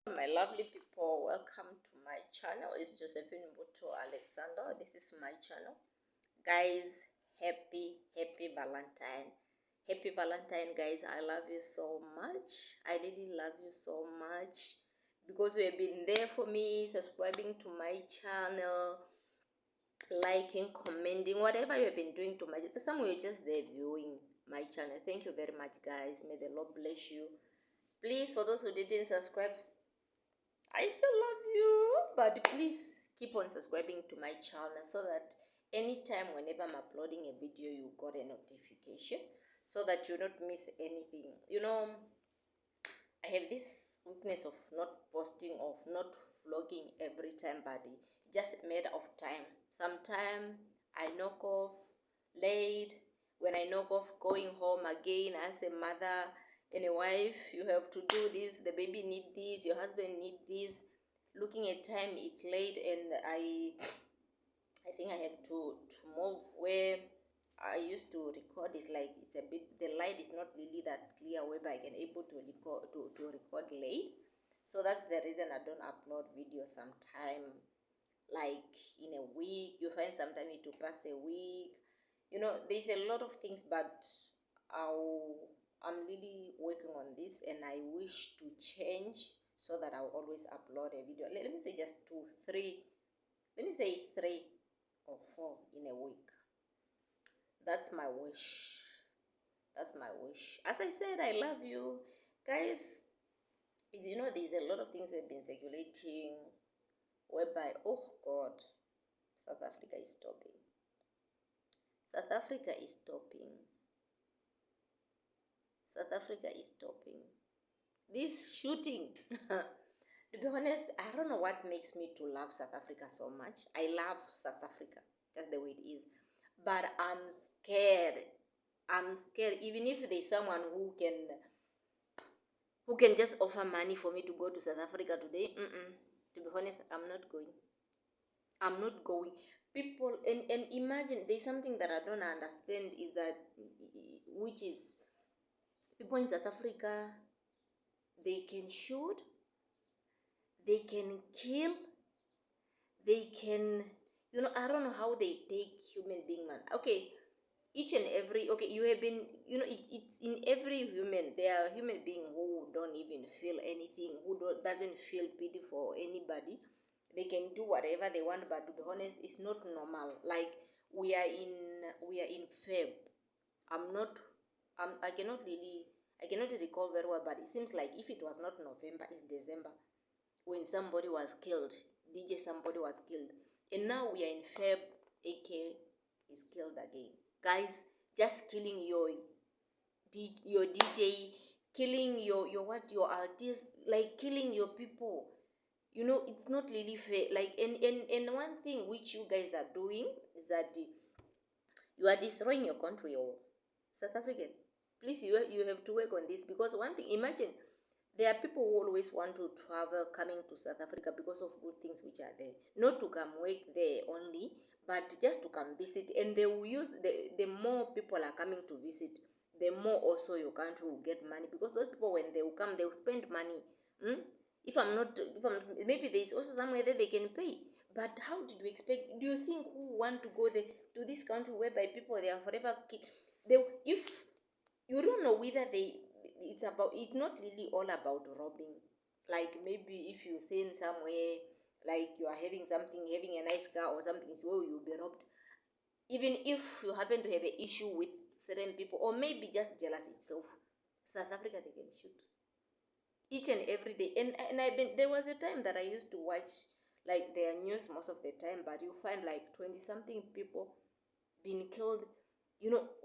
My lovely people, welcome to my channel. It's Josephine Mbutu Alexander. This is my channel. Guys, happy Valentine, guys. I love you so much. I really love you so much because you have been there for me, subscribing to my channel, liking, commenting, whatever you have been doing to my channel. Some of you just there viewing my channel. Thank you very much, guys. May the Lord bless you. Please, for those who didn't subscribe, I still love you, but please keep on subscribing to my channel so that anytime whenever I'm uploading a video, you got a notification so that you don't miss anything. You know, I have this weakness of not posting, of not vlogging every time, but just a matter of time. Sometime I knock off late. When I knock off, going home again as a mother and a wife, you have to do this. The baby need this. Your husband need this. Looking at time, it's late, and I think I have to move where I used to record. Is like it's a bit, the light is not really that clear whereby I can able to record late. So that's the reason I don't upload videos sometime, like in a week. You find sometime it will pass a week. You know, there's a lot of things, but I'm really working on this, and I wish to change so that I'll always upload a video. Let me say just 2 3, let me say 3 or 4 in a week. That's my wish. That's my wish. As I said, I love you guys. You know, there's a lot of things that have been circulating whereby, oh God, South Africa is stopping. South Africa is stopping. South Africa is stopping. This shooting, to be honest, I don't know what makes me to love South Africa so much. I love South Africa, just the way it is. But I'm scared. I'm scared. Even if there's someone who can just offer money for me to go to South Africa today, to be honest, I'm not going. I'm not going. People, and imagine, there's something that I don't understand is that, which is, people in South Africa, they can shoot, they can kill, they can, I don't know how they take human being, man. Okay, each and every, okay, you have been, it's in every human. There are human beings who don't even feel anything, who doesn't feel pity for anybody. They can do whatever they want, but to be honest, it's not normal. Like, we are in Feb. I cannot recall very well, but it seems like if it was not November, it's December when somebody was killed. Somebody was killed, and now we are in Feb. AK is killed again. Guys, just killing your DJ, killing your artist, like killing your people. It's not really fair. Like, and one thing which you guys are doing is that you are destroying your country. Or South African, please, you have to work on this, because one thing, imagine, there are people who always want to travel coming to South Africa because of good things which are there, not to come work there only, but just to come visit. And they will use the more people are coming to visit, the more also your country will get money, because those people, when they will come, they will spend money. If I'm not, maybe there's also somewhere that they can pay. But how did we expect? Do you think who want to go there to this country whereby people, they are forever they, if you don't know whether it's not really all about robbing. Like, maybe if you send somewhere, like you are having something, having a nice car or something, it's where you'll be robbed. Even if you happen to have an issue with certain people, or maybe just jealous itself, South Africa, they can shoot each and every day. And there was a time that I used to watch like their news most of the time, but you find like 20 something people being killed,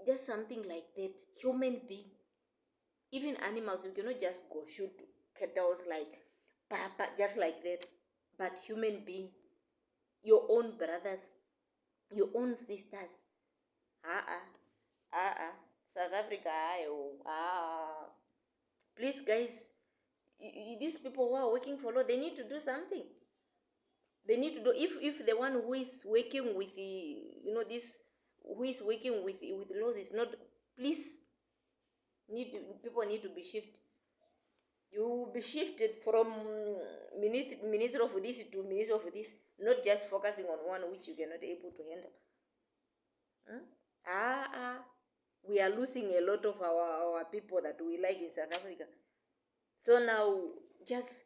just something like that. Human being, even animals, you cannot just go shoot cattle like papa just like that. But human being, your own brothers, your own sisters. South Africa, please, guys, these people who are working for law, they need to do something. They need to do, if the one who is working with the, this, who is working with laws is not, please, people need to be shifted. You will be shifted from minister of this to minister of this, not just focusing on one which you cannot able to handle. We are losing a lot of our people that we like in South Africa. So now, just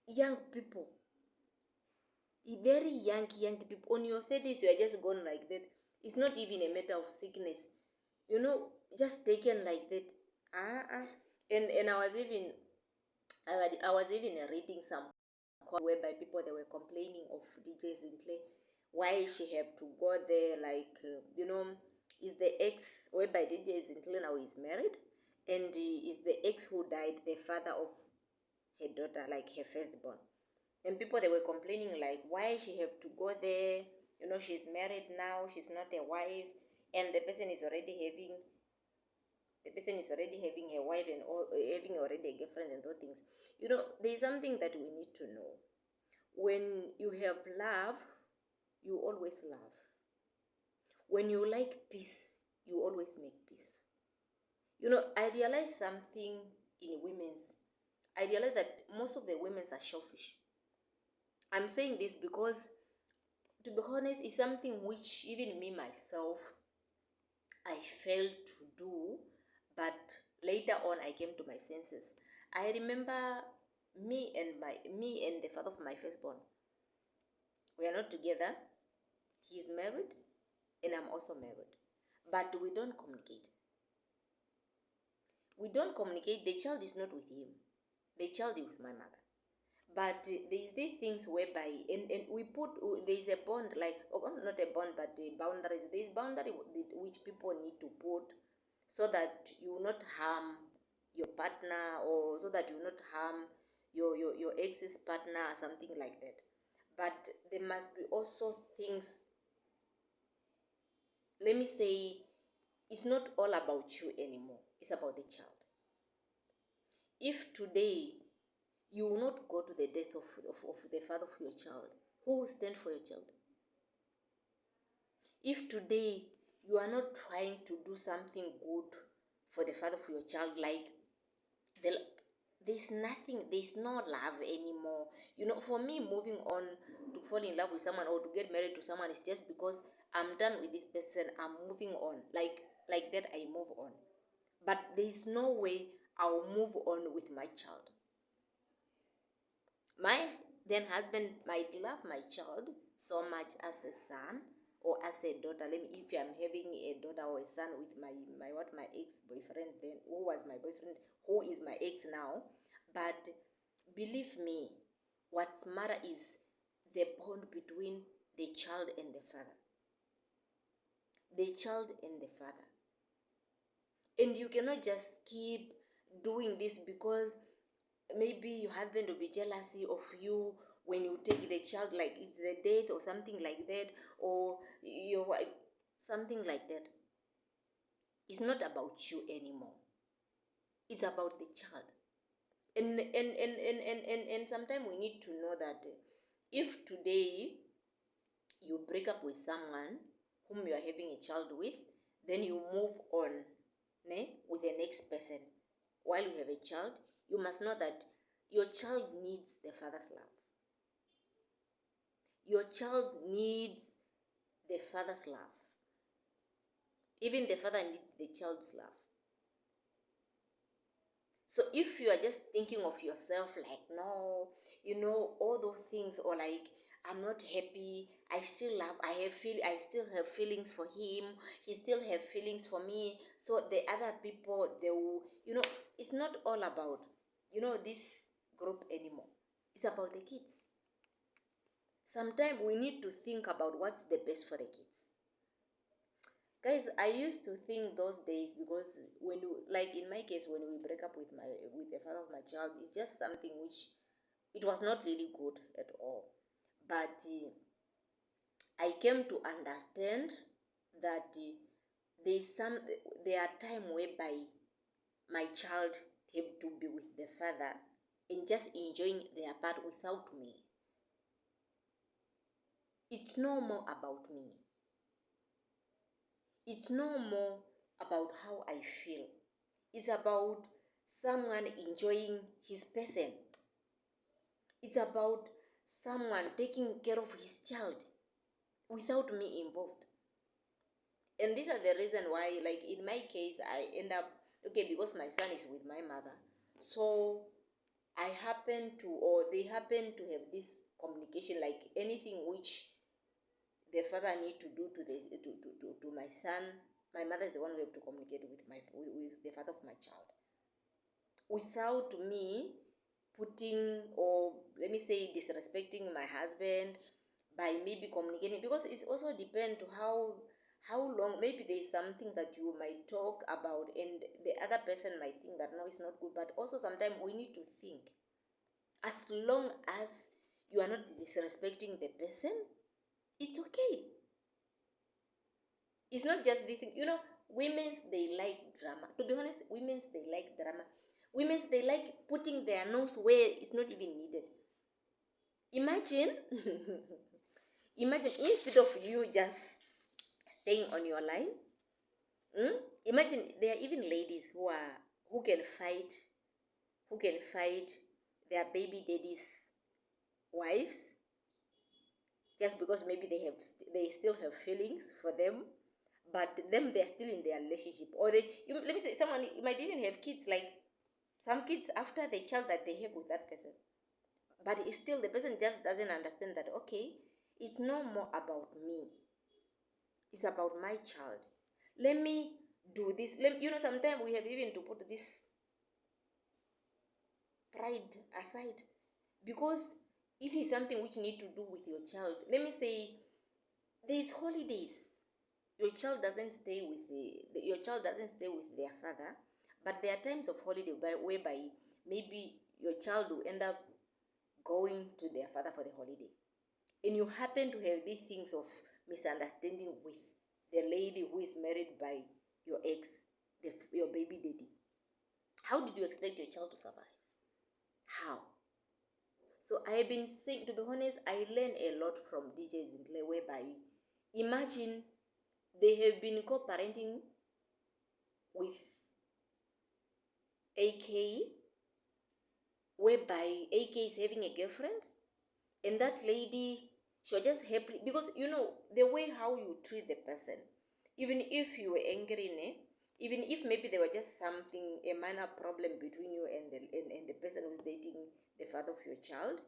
young people, very young people, on your 30s, you are just gone like that. It's not even a matter of sickness, just taken like that. And I was even reading some whereby people, they were complaining of DJ Zinhle, why she have to go there, like is the ex, whereby DJ Zinhle now is married, and is the ex who died the father of her daughter, like her firstborn. And people, they were complaining like, why she have to go there, she's married now, she's not a wife, and the person is already having a wife, and having already a girlfriend and those things. There's something that we need to know. When you have love, you always love. When you like peace, you always make peace. I realize something in women's. I realize that most of the women are selfish. I'm saying this because, to be honest, it's something which even me myself, I failed to do, but later on I came to my senses. I remember me and the father of my firstborn. We are not together. He's married, and I'm also married, but we don't communicate. The child is not with him. The child is with my mother. But there's these things whereby, and we put, there's a bond, like, not a bond, but the boundaries. There's boundary which people need to put, so that you will not harm your partner, or so that you will not harm your ex's partner, or something like that. But there must be also things, let me say, it's not all about you anymore. It's about the child. If today you will not go to the death of the father of your child, who will stand for your child? If today you are not trying to do something good for the father of your child, like there's nothing, there's no love anymore. For me, moving on to fall in love with someone or to get married to someone is just because I'm done with this person. I'm moving on. Like that, I move on. But there's no way I'll move on with my child. My then husband might love my child so much as a son or as a daughter. If I'm having a daughter or a son with my ex-boyfriend, then who was my boyfriend, who is my ex now. But believe me, what's matter is the bond between the child and the father. The child and the father. And you cannot just keep doing this because maybe your husband will be jealousy of you when you take the child, like it's the death or something like that, or your wife, something like that. It's not about you anymore. It's about the child. And sometimes we need to know that if today you break up with someone whom you are having a child with, then you move on with the next person while you have a child, you must know that your child needs the father's love. Your child needs the father's love. Even the father needs the child's love. So if you are just thinking of yourself like, no, all those things, or like, I'm not happy, I still have feelings for him, he still have feelings for me, so the other people, they will, it's not all about, this group anymore. It's about the kids. Sometimes we need to think about what's the best for the kids. Guys, I used to think those days, because like in my case, when we break up with the father of my child, it's just something which it was not really good at all. But I came to understand that there are times whereby my child have to be with the father and just enjoying their part without me. It's no more about me. It's no more about how I feel. It's about someone enjoying his person. It's about someone taking care of his child without me involved. And these are the reason why, like in my case, I end up, okay, because my son is with my mother, so I happen to, or they happen to have this communication, like anything which the father need to do to my son, my mother is the one who have to communicate with with the father of my child, without me putting, or let me say disrespecting my husband by maybe communicating, because it's also depend to how long, maybe there's something that you might talk about and the other person might think that no, it's not good. But also sometimes we need to think, as long as you are not disrespecting the person, it's okay. It's not just the thing, women's, they like drama. To be honest, women's, they like drama. Women's, they like putting their nose where it's not even needed. Imagine, imagine instead of you just staying on your line, imagine there are even ladies who can fight, their baby daddies' wives, just because maybe they still have feelings for them, but them, they're still in their relationship. Or let me say, someone might even have kids, like some kids after the child that they have with that person, but it's still, the person just doesn't understand that, okay, it's no more about me, it's about my child. Let me do this. Sometimes we have even to put this pride aside, because if it's something which need to do with your child, let me say there's holidays, your child doesn't stay with your child doesn't stay with their father, but there are times of holiday whereby maybe your child will end up going to their father for the holiday, and you happen to have these things of misunderstanding with the lady who is married by your ex, your baby daddy. How did you expect your child to survive? How? So I have been saying, to be honest, I learn a lot from DJ Zinhle, whereby imagine they have been co-parenting with AK, whereby AK is having a girlfriend, and that lady, she was just happy, because the way how you treat the person, even if you were angry, even if maybe there was just something, a minor problem between you and the person who's dating the father of your child,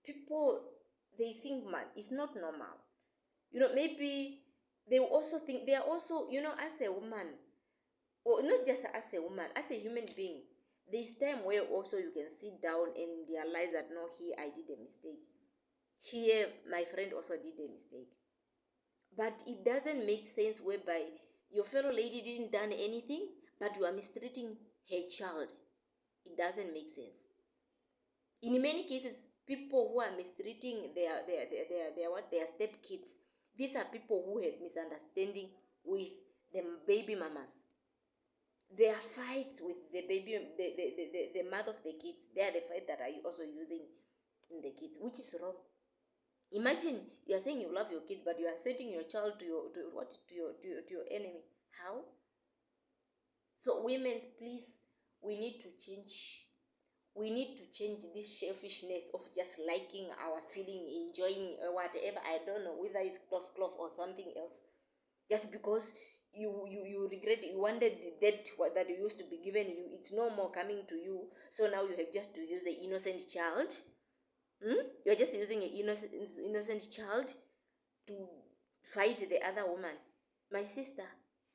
people, they think, man, it's not normal. Maybe they also think, they are also, as a woman, or not just as a woman, as a human being, there's time where also you can sit down and realize that, no, here I did a mistake, here my friend also did a mistake. But it doesn't make sense whereby your fellow lady didn't done anything, but you are mistreating her child. It doesn't make sense. In many cases, people who are mistreating their step kids, these are people who had misunderstanding with the baby mamas. There are fights with the baby, the mother of the kids. They are the fight that are also using in the kids, which is wrong. Imagine you are saying you love your kids, but you are sending your child to your enemy. How? So women, please, we need to change. We need to change this selfishness of just liking our feeling, enjoying whatever. I don't know whether it's cloth or something else. Just because you regret, you wanted that you used to be given you, it's no more coming to you. So now you have just to use an innocent child. You're just using an innocent child to fight the other woman. My sister,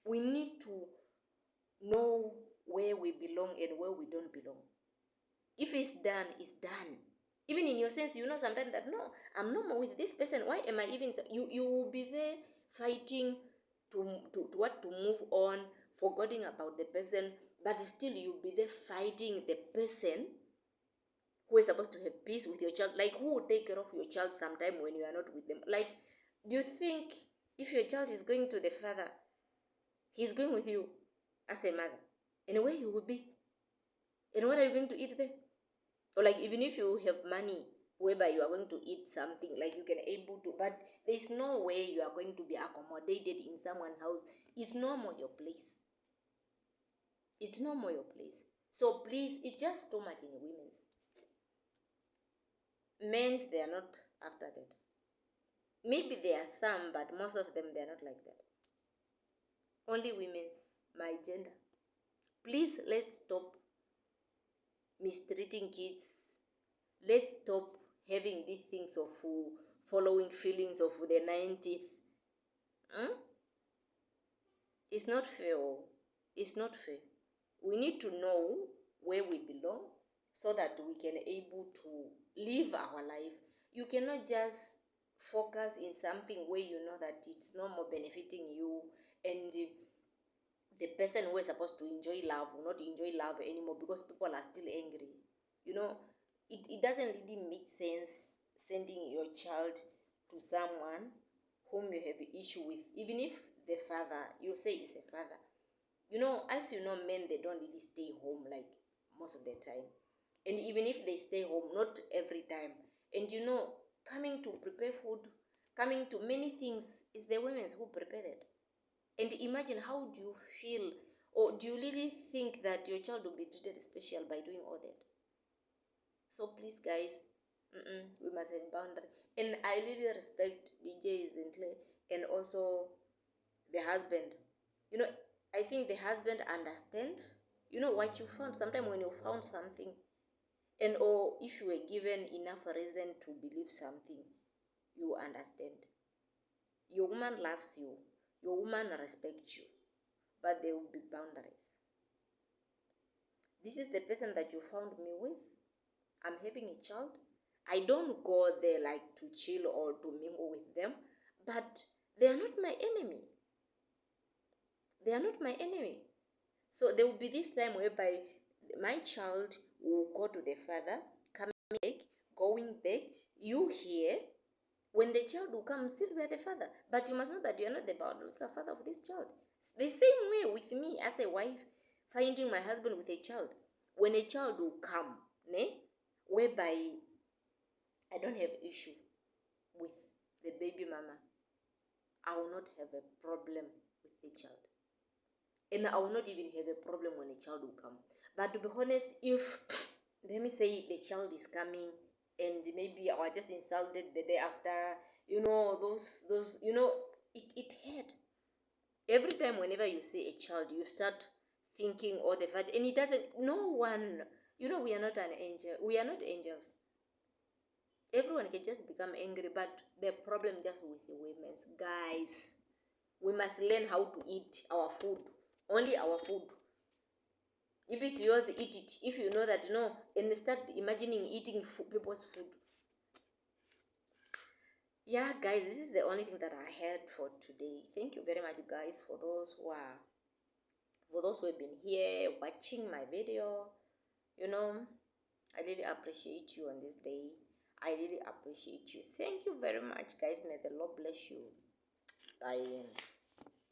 we need to know where we belong and where we don't belong. If it's done, it's done. Even in your sense, sometimes that, no, I'm no more with this person. Why am I even? You will be there fighting to move on, forgetting about the person, but still you'll be there fighting the person who is supposed to have peace with your child. Like, who will take care of your child sometime when you are not with them? Like, do you think if your child is going to the father, he's going with you as a mother? And where you will be? And what are you going to eat there? Or like, even if you have money whereby you are going to eat something, like you can able to, but there's no way you are going to be accommodated in someone's house. It's no more your place. It's no more your place. So please, it's just too much in women's. men's, they are not after that. Maybe there are some, but most of them, they are not like that. Only women's, my gender. Please, let's stop mistreating kids. Let's stop having these things of following feelings of the 90th. It's not fair. It's not fair. We need to know where we belong so that we can able to live our life. You cannot just focus in something where you know that it's no more benefiting you, and the person who is supposed to enjoy love will not enjoy love anymore because people are still angry. You know, it doesn't really make sense sending your child to someone whom you have issue with, even if the father, you say is a father. You know, as you know, men, they don't really stay home like most of the time. And even if they stay home, not every time. And you know, coming to prepare food, coming to many things, is the women who prepare it. And imagine, how do you feel, or do you really think that your child will be treated special by doing all that? So please, guys, we must have boundaries. And I really respect DJ Zinhle and also the husband. You know, I think the husband understand, you know, what you found. Sometimes when you found something, and or if you were given enough reason to believe something, you understand. Your woman loves you, your woman respects you, but there will be boundaries. This is the person that you found me with. I'm having a child. I don't go there like to chill or to mingle with them, but they are not my enemy. They are not my enemy. So there will be this time whereby my child will go to the father, coming back, going back. You here, when the child will come, still be the father. But you must know that you are not the biological father of this child. The same way with me as a wife, finding my husband with a child. When a child will come, whereby I don't have issue with the baby mama, I will not have a problem with the child. And I will not even have a problem when a child will come. But to be honest, if let me say the child is coming and maybe I was just insulted the day after, those it hurt. Every time whenever you see a child, you start thinking all the fact, and it doesn't, no one, we are not an angel. We are not angels. Everyone can just become angry, but the problem just with the women, guys, we must learn how to eat our food. Only our food. If it's yours, eat it. If you know that, no, and start imagining eating people's food. Yeah, guys, this is the only thing that I had for today. Thank you very much, guys, for those who have been here watching my video. I really appreciate you on this day. I really appreciate you. Thank you very much, guys. May the Lord bless you. Bye.